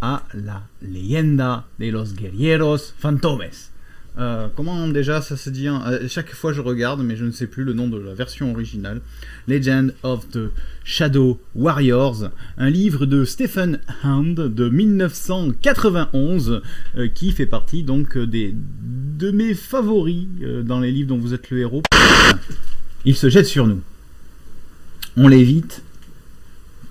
à la leyenda de los guerrieros fantomes. Comment déjà ça se dit chaque fois je regarde, mais je ne sais plus le nom de la version originale. Legend of the Shadow Warriors, un livre de Stephen Hand de 1991 qui fait partie donc de mes favoris dans les livres dont vous êtes le héros. Il se jette sur nous. On l'évite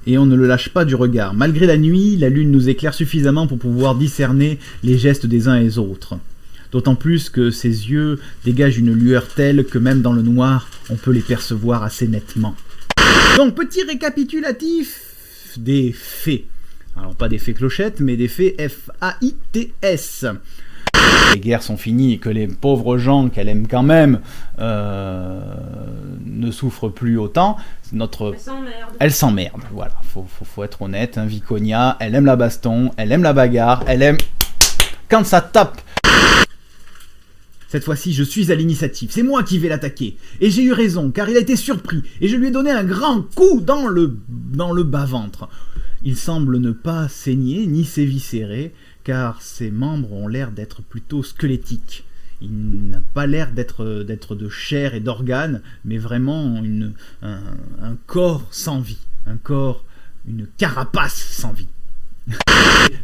et on ne le lâche pas du regard. Malgré la nuit, la lune nous éclaire suffisamment pour pouvoir discerner les gestes des uns et des autres. D'autant plus que ses yeux dégagent une lueur telle que même dans le noir, on peut les percevoir assez nettement. Donc, petit récapitulatif des faits. Alors, pas des faits clochettes, mais des faits F-A-I-T-S. Les guerres sont finies et que les pauvres gens qu'elle aime quand même ne souffrent plus autant. Elle s'emmerde, voilà, faut être honnête. Hein. Viconia, elle aime la baston, elle aime la bagarre, elle aime quand ça tape. Cette fois-ci, je suis à l'initiative, c'est moi qui vais l'attaquer. Et j'ai eu raison, car il a été surpris, et je lui ai donné un grand coup dans le bas-ventre. Il semble ne pas saigner, ni s'éviscérer, car ses membres ont l'air d'être plutôt squelettiques. Il n'a pas l'air d'être de chair et d'organes, mais vraiment un corps sans vie. Un corps, une carapace sans vie.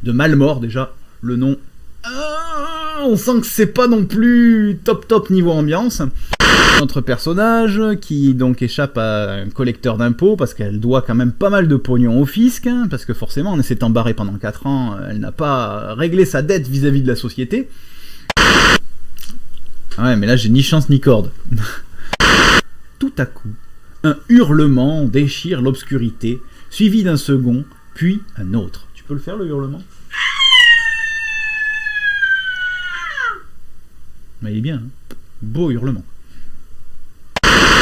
De Malmort, déjà, le nom... on sent que c'est pas non plus top niveau ambiance. Notre personnage qui donc échappe à un collecteur d'impôts parce qu'elle doit quand même pas mal de pognon au fisc, hein, parce que forcément en s'étant barrée pendant 4 ans, elle n'a pas réglé sa dette vis-à-vis de la société. Ouais, mais là j'ai ni chance ni corde. Tout à coup, un hurlement déchire l'obscurité, suivi d'un second, puis un autre. Tu peux le faire le hurlement ? Mais il est bien, hein. Beau hurlement.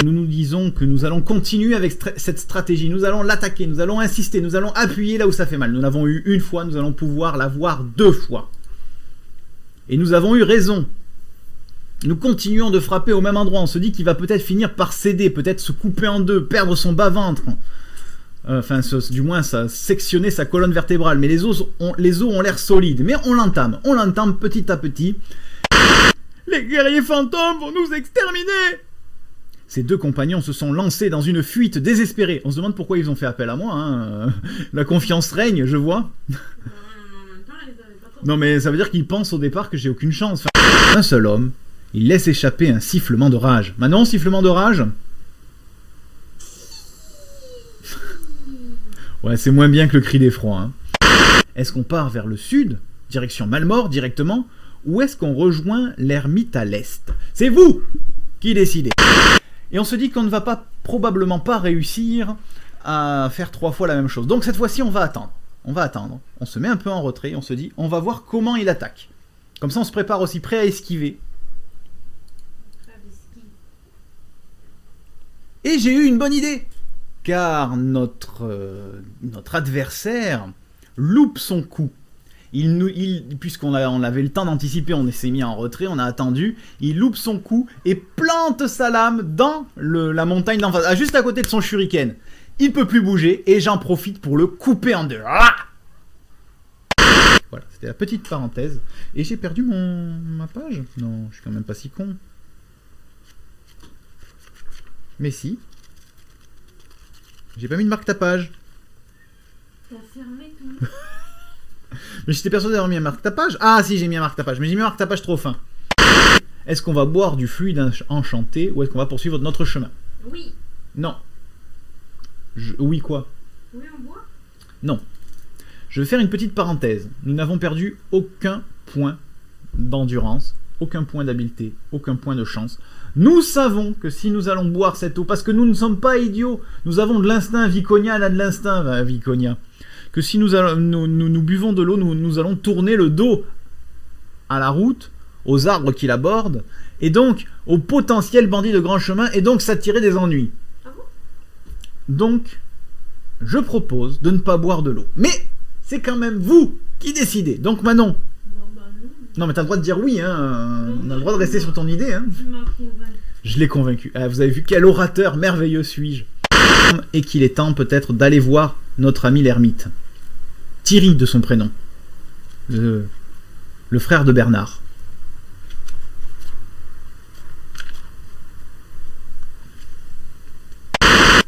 Nous nous disons que nous allons continuer avec cette stratégie, nous allons l'attaquer, nous allons insister, nous allons appuyer là où ça fait mal. Nous l'avons eu une fois, nous allons pouvoir l'avoir 2 fois. Et nous avons eu raison. Nous continuons de frapper au même endroit, on se dit qu'il va peut-être finir par céder, peut-être se couper en deux, perdre son bas-ventre. Du moins sectionner sa colonne vertébrale, mais les os ont l'air solides. Mais on l'entame petit à petit. Les guerriers fantômes vont nous exterminer! Ces 2 compagnons se sont lancés dans une fuite désespérée. On se demande pourquoi ils ont fait appel à moi. Hein. La confiance règne, je vois. Non mais ça veut dire qu'ils pensent au départ que j'ai aucune chance. Un seul homme, il laisse échapper un sifflement de rage. Manon, sifflement de rage? Ouais, c'est moins bien que le cri d'effroi. Hein. Est-ce qu'on part vers le sud, direction Malmort directement, ou est-ce qu'on rejoint l'ermite à l'est? C'est vous qui décidez. Et on se dit qu'on ne va probablement pas réussir à faire 3 fois la même chose. Donc cette fois-ci, on va attendre. On se met un peu en retrait, on se dit, on va voir comment il attaque. Comme ça, on se prépare aussi prêt à esquiver. Et j'ai eu une bonne idée, car notre adversaire loupe son coup. Puisqu'on avait le temps d'anticiper, on s'est mis en retrait, on a attendu, il loupe son coup et plante sa lame dans la montagne d'en face, juste à côté de son shuriken. Il peut plus bouger et j'en profite pour le couper en 2. Ah, voilà, c'était la petite parenthèse. Et j'ai perdu ma page. Non, je suis quand même pas si con. Mais si. J'ai pas mis de marque tapage. T'as fermé tout. Mais j'étais persuadé d'avoir mis un marque-tapage. Ah si, j'ai mis un marque-tapage, mais j'ai mis un marque-tapage trop fin. Est-ce qu'on va boire du fluide enchanté ou est-ce qu'on va poursuivre notre chemin? Oui. Non. Oui quoi? Oui, on boit? Non. Je vais faire une petite parenthèse. Nous n'avons perdu aucun point d'endurance, aucun point d'habileté, aucun point de chance. Nous savons que si nous allons boire cette eau, parce que nous ne sommes pas idiots, nous avons de l'instinct, Viconia a de l'instinct, Viconia. Que si nous buvons de l'eau, nous allons tourner le dos à la route, aux arbres qui l'abordent, et donc aux potentiels bandits de grand chemin, et donc s'attirer des ennuis. Ah bon? Donc, je propose de ne pas boire de l'eau. Mais c'est quand même vous qui décidez. Donc Manon. Non mais t'as le droit de dire oui, hein. On a le droit de rester sur ton idée. Hein. Tu m'as convaincu. Je l'ai convaincu. Ah, vous avez vu quel orateur merveilleux suis-je. Et qu'il est temps peut-être d'aller voir notre ami l'ermite. Thierry de son prénom. le frère de Bernard.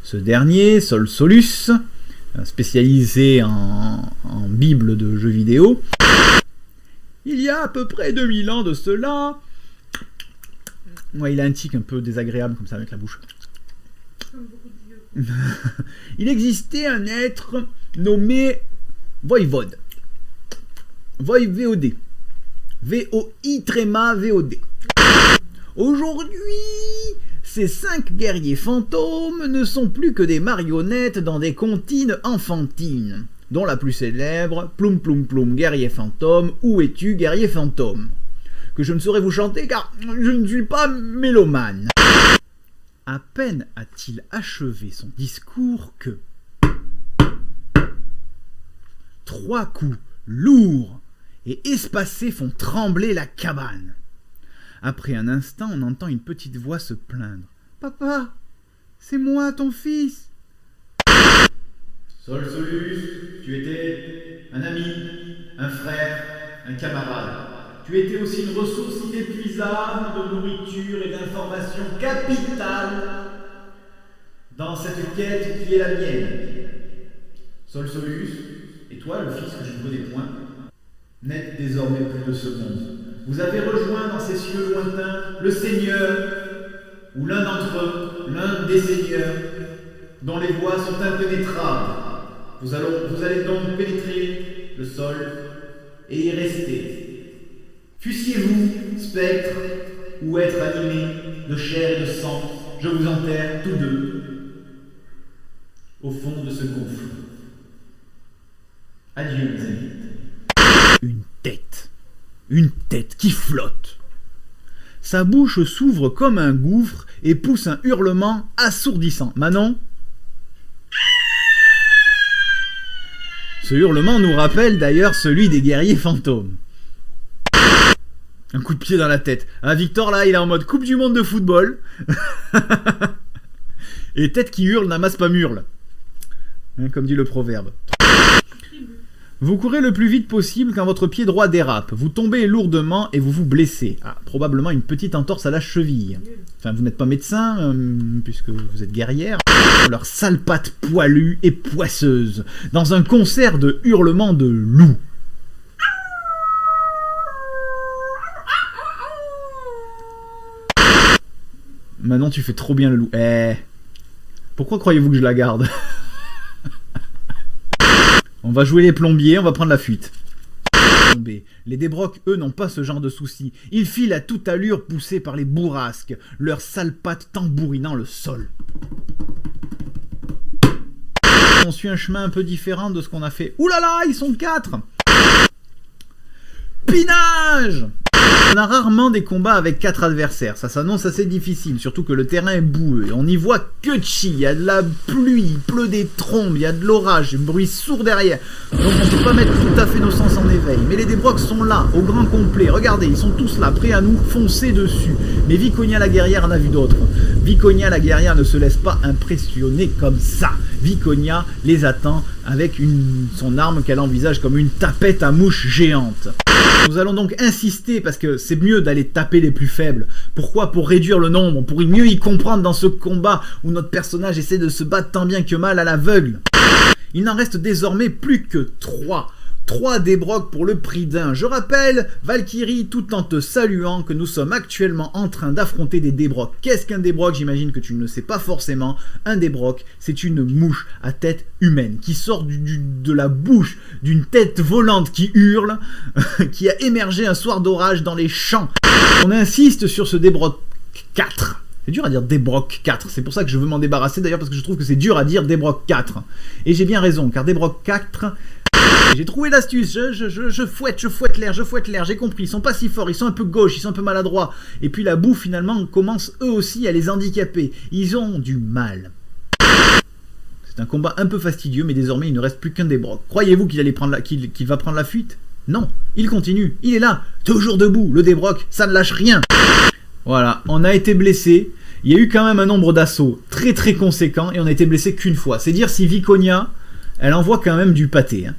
Ce dernier, Sol Solus, spécialisé en bible de jeux vidéo, il y a à peu près 2000 ans de cela... Ouais, il a un tic un peu désagréable comme ça avec la bouche. Comme beaucoup de vieux. Il existait un être nommé Voivode. VOD. VOI-VOD. Aujourd'hui, ces 5 guerriers fantômes ne sont plus que des marionnettes dans des comptines enfantines, dont la plus célèbre, Ploum Ploum Ploum, guerrier fantôme, où es-tu, guerrier fantôme, que je ne saurais vous chanter car je ne suis pas mélomane. À peine a-t-il achevé son discours que 3 coups lourds et espacés font trembler la cabane. Après un instant, on entend une petite voix se plaindre. « Papa, c'est moi, ton fils !»« Sol Solus, tu étais un ami, un frère, un camarade. Tu étais aussi une ressource inépuisable de nourriture et d'informations capitales dans cette quête qui est la mienne. Sol Solus, et toi, le fils que je ne connais point, n'êtes désormais plus de ce monde. Vous avez rejoint dans ces cieux lointains le Seigneur, ou l'un d'entre eux, l'un des seigneurs, dont les voies sont impénétrables. Vous allez donc pénétrer le sol et y rester. Fussiez-vous, spectre, ou être animé de chair et de sang, je vous enterre tous deux au fond de ce gouffre. Adieu, mes amis. Une tête qui flotte. Sa bouche s'ouvre comme un gouffre et pousse un hurlement assourdissant. Manon ? Ce hurlement nous rappelle d'ailleurs celui des guerriers fantômes. Un coup de pied dans la tête. Ah, Victor, là, il est en mode Coupe du monde de football. Et tête qui hurle n'amasse pas murle. Hein, comme dit le proverbe. Vous courez le plus vite possible quand votre pied droit dérape. Vous tombez lourdement et vous vous blessez. Ah, probablement une petite entorse à la cheville. Enfin, vous n'êtes pas médecin, puisque vous êtes guerrière. Leurs sales pattes poilues et poisseuses, dans un concert de hurlements de loups. Manon, tu fais trop bien le loup. Pourquoi croyez-vous que je la garde ? On va jouer les plombiers, on va prendre la fuite. Les débrocs, eux, n'ont pas ce genre de soucis. Ils filent à toute allure poussés par les bourrasques, leurs sales pattes tambourinant le sol. On suit un chemin un peu différent de ce qu'on a fait. Ouh là là, ils sont 4 ! Pinage ! On a rarement des combats avec 4 adversaires, ça s'annonce assez difficile, surtout que le terrain est boueux, on n'y voit que chi, il y a de la pluie, il pleut des trombes, il y a de l'orage, un bruit sourd derrière, donc on ne peut pas mettre tout à fait nos sens en éveil, mais les débrocs sont là, au grand complet, regardez, ils sont tous là, prêts à nous foncer dessus, mais Viconia la guerrière en a vu d'autres. Viconia la guerrière ne se laisse pas impressionner comme ça, Viconia les attend avec son arme qu'elle envisage comme une tapette à mouche géante. Nous allons donc insister parce que c'est mieux d'aller taper les plus faibles. Pourquoi ? Pour réduire le nombre, pour mieux y comprendre dans ce combat où notre personnage essaie de se battre tant bien que mal à l'aveugle. Il n'en reste désormais plus que 3. 3 débrocs pour le prix d'un. Je rappelle, Valkyrie, tout en te saluant, que nous sommes actuellement en train d'affronter des débrocs. Qu'est-ce qu'un débroc ? J'imagine que tu ne le sais pas forcément. Un débroc, c'est une mouche à tête humaine qui sort de la bouche d'une tête volante qui hurle, qui a émergé un soir d'orage dans les champs. On insiste sur ce débroc 4. C'est dur à dire débroc 4, c'est pour ça que je veux m'en débarrasser d'ailleurs, parce que je trouve que c'est dur à dire débroc 4. Et j'ai bien raison, car débroc 4... J'ai trouvé l'astuce, je fouette l'air, j'ai compris, ils sont pas si forts, ils sont un peu gauches, ils sont un peu maladroits. Et puis la boue finalement commence eux aussi à les handicaper, ils ont du mal. C'est un combat un peu fastidieux, mais désormais il ne reste plus qu'un débroc. Croyez-vous qu'il va prendre la fuite ? Non, il continue, il est là, toujours debout, le débroc, ça ne lâche rien. Voilà, on a été blessé, il y a eu quand même un nombre d'assauts très très conséquent, et on a été blessé qu'une fois. C'est dire si Viconia, elle envoie quand même du pâté, hein.